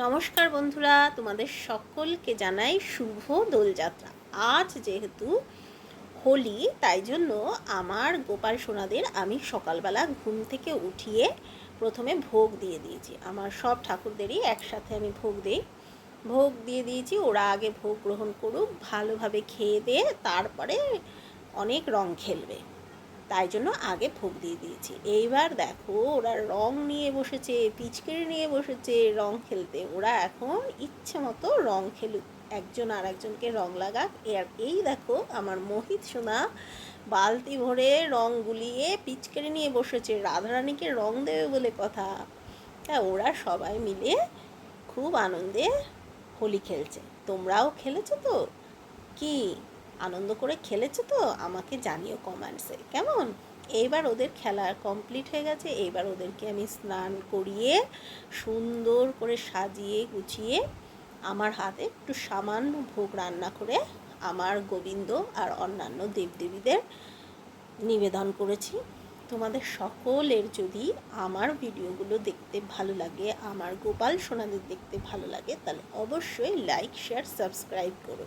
নমস্কার বন্ধুরা, তোমাদের সকলকে জানাই শুভ দোলযাত্রা। আজ যেহেতু হোলি, তাই জন্য আমার গোপাল সোনাদের আমি সকালবেলা ঘুম থেকে উঠিয়ে প্রথমে ভোগ দিয়ে দিয়েছি। আমার সব ঠাকুরদেরই একসাথে আমি ভোগ দিই। ভোগ দিয়ে দিয়েছি, ওরা আগে ভোগ গ্রহণ করুক, ভালোভাবে খেয়ে দিয়ে তারপরে অনেক রং খেলবে, তাই জন্য আগে ভোগ দিয়ে দিয়েছি। এইবার দেখো, ওরা রং নিয়ে বসেছে, পিচকারি নিয়ে বসেছে রং খেলতে। ওরা এখন ইচ্ছে মতো রং খেলুক, একজন আর একজনকে রং লাগাক। আর এই দেখো, আমার মোহিত সোনা বালতি ভরে রং গুলিয়ে পিচকারি নিয়ে বসেছে, রাধারানীকে রং দেবে বলে কথা। তা ওরা সবাই মিলে খুব আনন্দে হোলি খেলছে। তোমরাও খেলেছো তো? কি আনন্দ করে খেলেছো তো? আমাকে জানিও কমেন্টসে, কেমন? এইবার ওদের খেলা কমপ্লিট হয়ে গেছে। এইবার ওদেরকে আমি স্নান করিয়ে সুন্দর করে সাজিয়ে গুছিয়ে আমার হাতে একটু সামান্য ভোগ রান্না করে আমার গোবিন্দ আর অন্যান্য দেবদেবীদের নিবেদন করেছি। তোমাদের সকলের যদি আমার ভিডিওগুলো দেখতে ভালো লাগে, আমার গোপাল সোনাদের দেখতে ভালো লাগে, তাহলে অবশ্যই লাইক, শেয়ার, সাবস্ক্রাইব করো।